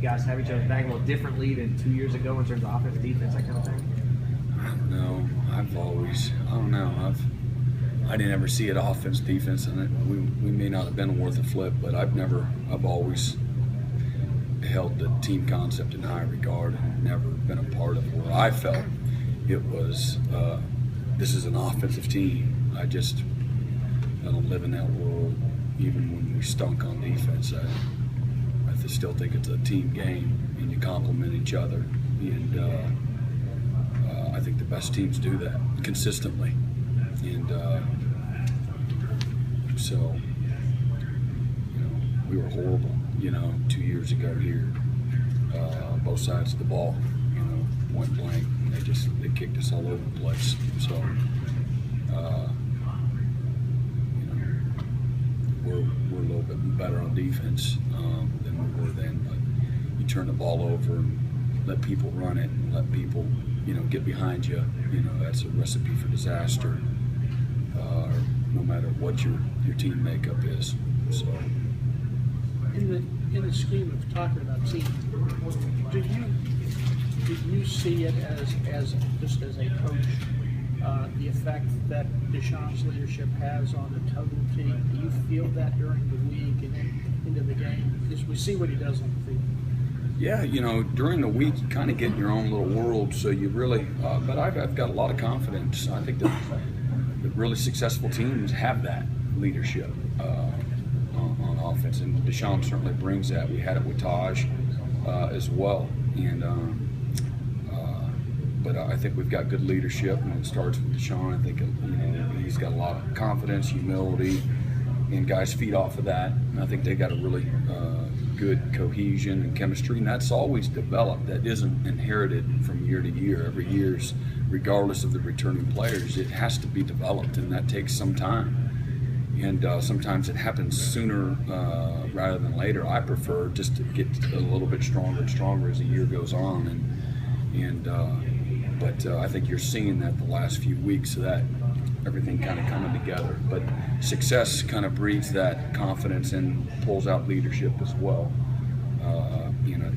guys have each other's back a little differently than 2 years ago in terms of offense, defense, that kind of thing? I don't know. I didn't ever see it offense, defense, and we may not have been worth a flip, but I've always held the team concept in high regard and never been a part of where I felt it was, this is an offensive team. I don't live in that world. Even when we stunk on defense, I still think it's a team game and you complement each other. And I think the best teams do that consistently. And so, we were horrible, 2 years ago here, both sides of the ball, point blank. They kicked us all over the place. So, we're a little bit better on defense than we were then. But you turn the ball over and let people run it and let people, get behind you. That's a recipe for disaster. No matter what your team makeup is. So, in the scheme of talking about team, do you see it as just as a coach, the effect that Deshaun's leadership has on the total team? Do you feel that during the week and then into the game? Because we see what he does on the field. Yeah, during the week you kind of get in your own little world, so you really. But I've got a lot of confidence. I think that the really successful teams have that leadership on offense, and Deshaun certainly brings that. We had it with Taj as well, and but I think we've got good leadership, and it starts with Deshaun. I think he's got a lot of confidence, humility, and guys feed off of that. And I think they got a really good cohesion and chemistry, and that's always developed. That isn't inherited from year to year. Every year's, regardless of the returning players, it has to be developed, and that takes some time. And sometimes it happens sooner rather than later. I prefer just to get a little bit stronger and stronger as the year goes on. But I think you're seeing that the last few weeks, that everything kind of coming together. But success kind of breeds that confidence and pulls out leadership as well. I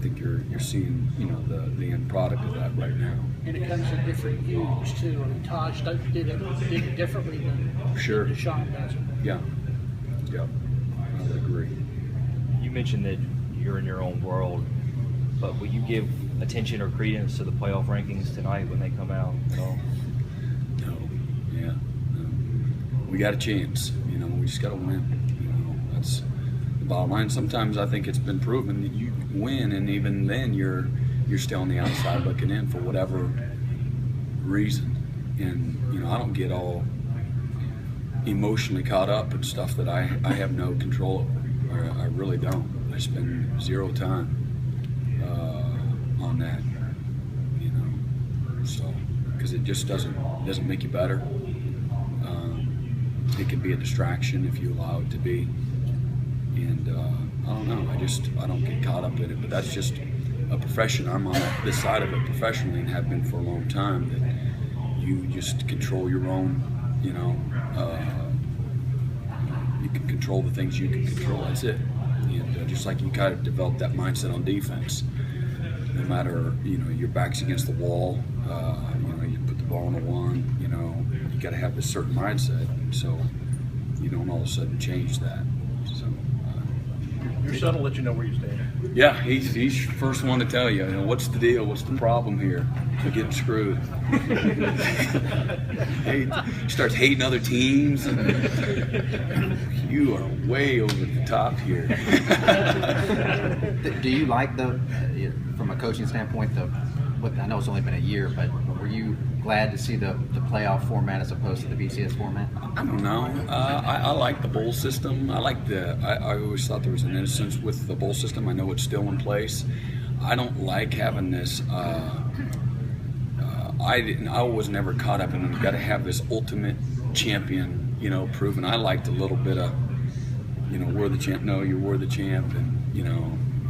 think you're seeing the end product of that right now. And it comes in different hues too. I mean, Taj did it differently than Sure. Deshaun does it. Yeah, I would agree. You mentioned that you're in your own world, but will you give attention or credence to the playoff rankings tonight when they come out at all? No, yeah. We got a chance, we just got to win. That's the bottom line. Sometimes I think it's been proven that you win, and even then you're still on the outside looking in for whatever reason. And, I don't get all emotionally caught up in stuff that I have no control over. I really don't. I spend zero time on that, so because it just doesn't make you better. It can be a distraction if you allow it to be, and I don't know. I don't get caught up in it, but that's just a profession. I'm on this side of it professionally and have been for a long time. That you just control your own. You can control the things you can control. That's it. And just like you kind of develop that mindset on defense, no matter your back's against the wall, you put the ball on the one. You got to have this certain mindset, so you don't all of a sudden change that. So your son will let you know where you stand. yeah, he's the first one to tell you, what's the deal, what's the problem here. We're getting screwed. He starts hating other teams. You are way over the top here. Do you like from a coaching standpoint, I know it's only been a year, but were you glad to see the playoff format as opposed to the BCS format? I don't know. I like the bowl system. I always thought there was an innocence with the bowl system. I know it's still in place. I don't like having this. I was never caught up in, you've got to have this ultimate champion, proven. I liked a little bit of, we're the champ. No, you were the champ, and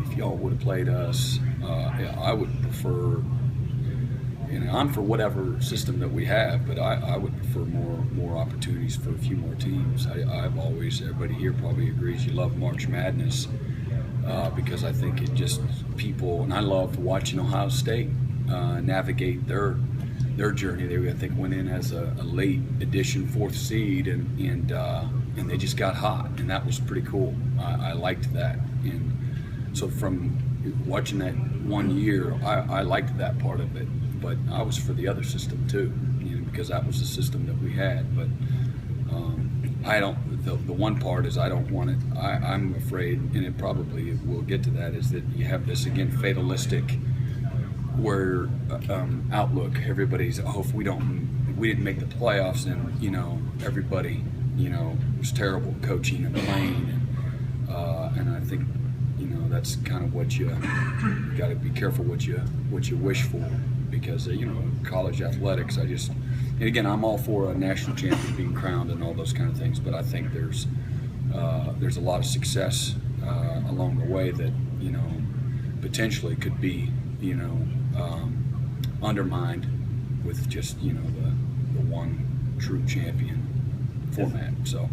if y'all would have played us, I would prefer. I'm for whatever system that we have, but I would prefer more opportunities for a few more teams. I've always, everybody here probably agrees, you love March Madness. because I think it just people, and I love watching Ohio State navigate their journey. They, I think, went in as a late edition 4th seed, and they just got hot, and that was pretty cool. I liked that, and so from watching that 1 year, I liked that part of it. But I was for the other system too, because that was the system that we had. But I don't. The one part is I don't want it. I'm afraid, and it probably will get to that, is that you have this again fatalistic, where outlook. Everybody's, oh, if we didn't make the playoffs, then everybody was terrible coaching and playing, and I think that's kind of what you got to be careful what you wish for, because college athletics, and again, I'm all for a national champion being crowned and all those kind of things, but I think there's a lot of success along the way that potentially could be undermined with just the one true champion format. So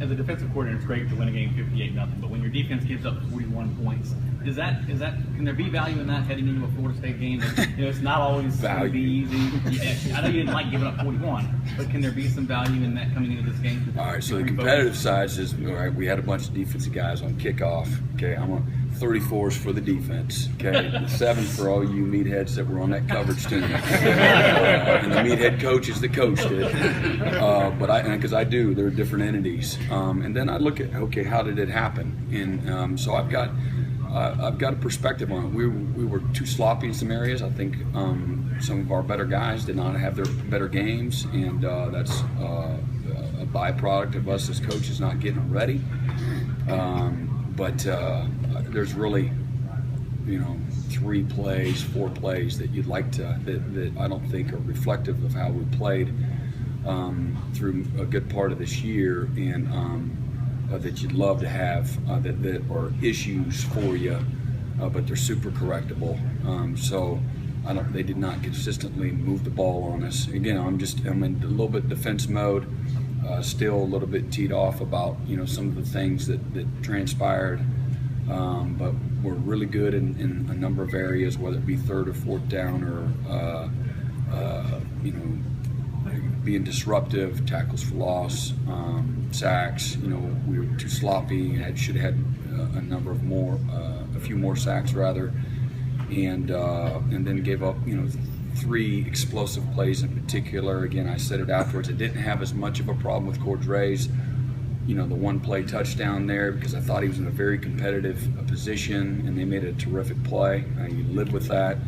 as a defensive coordinator, it's great to win a game 58-0, but when your defense gives up 41 points, can there be value in that heading into a Florida State game? That, it's not always going to be easy. Yeah, I know you didn't like giving up 41, but can there be some value in that coming into this game? All right, so the competitive side is, all right, we had a bunch of defensive guys on kickoff. Okay, I'm on 34s for the defense. Okay, 7 for all you meatheads that were on that coverage team, and the meathead coaches that coached it. But because I do, they're different entities. And then I look at, okay, how did it happen? And so I've got a perspective on it. We were too sloppy in some areas. I think some of our better guys did not have their better games, and that's a byproduct of us as coaches not getting them ready. But there's really, 3 plays, 4 plays that you'd like to, that I don't think are reflective of how we played through a good part of this year, and that you'd love to have that are issues for you, but they're super correctable. So they did not consistently move the ball on us. Again, I'm in a little bit defense mode. Still a little bit teed off about some of the things that transpired, but we're really good in a number of areas, whether it be 3rd or 4th down, or being disruptive, tackles for loss, sacks. We were too sloppy. Should have had a few more sacks rather, and then gave up 3 explosive plays in particular. Again, I said it afterwards. I didn't have as much of a problem with Cordray's, the 1-play touchdown there, because I thought he was in a very competitive position, and they made a terrific play. You live with that,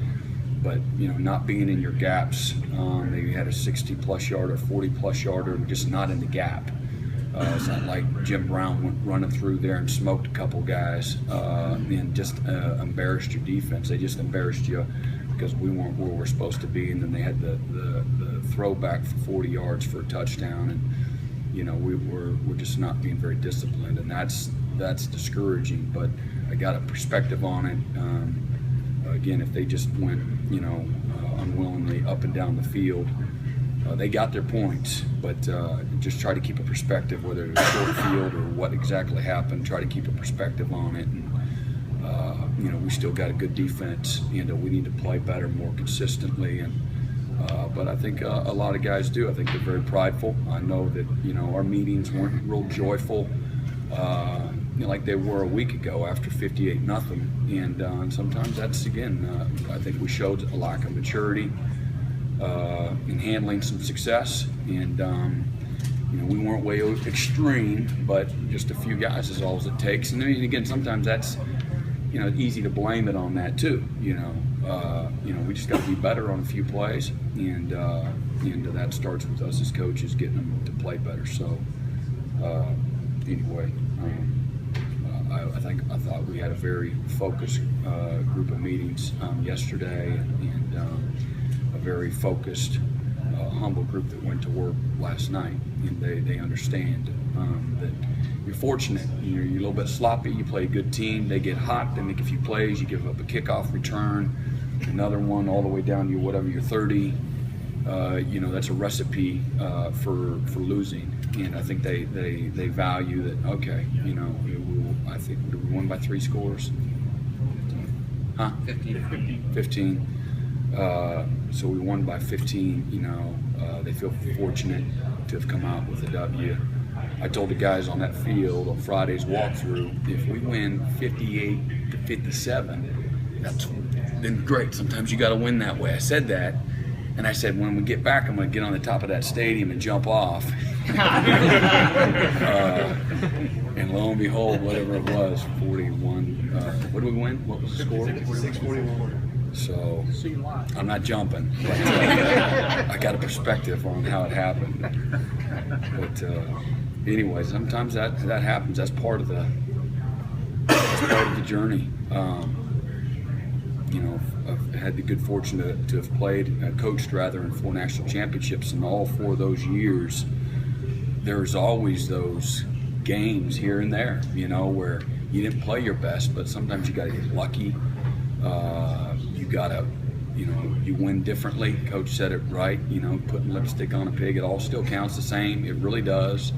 but not being in your gaps. They had a 60-plus yarder, 40-plus yarder, just not in the gap. It's not like Jim Brown went running through there and smoked a couple guys and just embarrassed your defense. They just embarrassed you because we weren't where we're supposed to be, and then they had the throwback for 40 yards for a touchdown, and we're just not being very disciplined, and that's discouraging. But I got a perspective on it. Again, if they just went unwillingly up and down the field, they got their points, but just try to keep a perspective, whether it was short field or what exactly happened. Try to keep a perspective on it, and we still got a good defense, and we need to play better, more consistently. And but I think a lot of guys do. I think they're very prideful. I know that our meetings weren't real joyful, like they were a week ago after 58-0, and sometimes that's I think we showed a lack of maturity in handling some success, and we weren't way extreme, but just a few guys is all it takes. And then again, sometimes that's easy to blame it on that too. We just got to be better on a few plays, and that starts with us as coaches getting them to play better. So anyway, I thought we had a very focused group of meetings yesterday, and a very focused, humble group that went to work last night, and they understand that you're fortunate. You're a little bit sloppy. You play a good team. They get hot. They make a few plays. You give up a kickoff return, another one all the way down to your 30. That's a recipe for losing. And I think they value that. Okay, I think we won by 3 scores. Huh? 15. So we won by 15. You know, they feel fortunate to have come out with a W. I told the guys on that field on Friday's walkthrough, if we win 58 to 57, that's then great. Sometimes you got to win that way. I said that, and I said when we get back, I'm going to get on the top of that stadium and jump off. And lo and behold, whatever it was, 41. What did we win? What was the score? 641. So you lied. I'm not jumping. But, I got a perspective on how it happened. But anyway, sometimes that happens. That's part of the journey. You know, I've had the good fortune to have played, coached rather, in 4 national championships, and all 4 of those years, there's always those games here and there, you know, where you didn't play your best, but sometimes you got to get lucky. You got to, you know, you win differently. Coach said it right, you know, putting lipstick on a pig, it all still counts the same. It really does.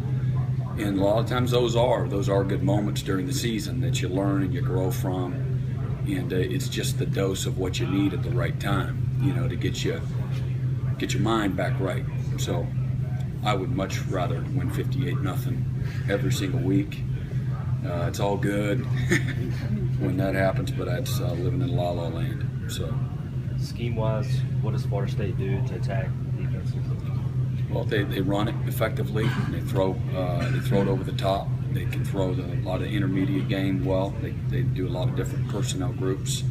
And a lot of times those are good moments during the season that you learn and you grow from. And it's just the dose of what you need at the right time, you know, to get your mind back right. So I would much rather win 58-0 every single week. It's all good when that happens, but that's living in La La Land. So, scheme-wise, what does Florida State do to attack defenses? Well, they run it effectively. They throw it over the top. They can throw a lot of intermediate game well. They do a lot of different personnel groups,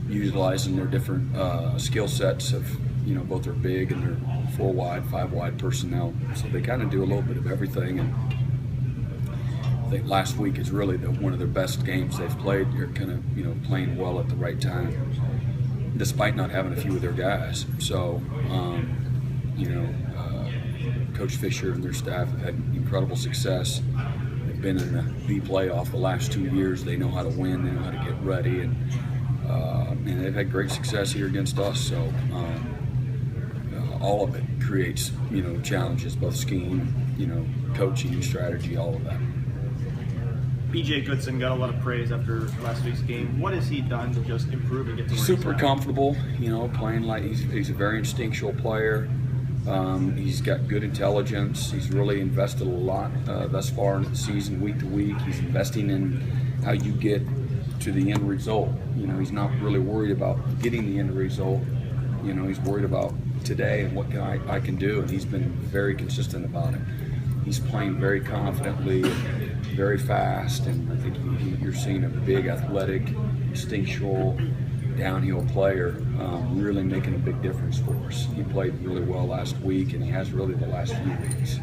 utilizing their different skill sets of, you know, both their big and their 4 wide, 5 wide personnel. So they kind of do a little bit of everything. And I think last week is really one of their best games they've played. They're kind of, you know, playing well at the right time, despite not having a few of their guys. So, you know, Coach Fisher and their staff have had incredible success. They've been in the playoff the last 2 years. They know how to win. They know how to get ready, and they've had great success here against us. So all of it creates, you know, challenges, both scheme, you know, coaching, strategy, all of that. BJ Goodson got a lot of praise after last week's game. What has he done to just improve and get to where Super he's at? comfortable, you know, playing like he's a very instinctual player. He's got good intelligence. He's really invested a lot thus far in the season, week to week. He's investing in how you get to the end result. You know, he's not really worried about getting the end result. You know, he's worried about today and what I can do, and he's been very consistent about it. He's playing very confidently, very fast, and I think you're seeing a big, athletic, instinctual, downhill player really making a big difference for us. He played really well last week, and he has really the last few weeks.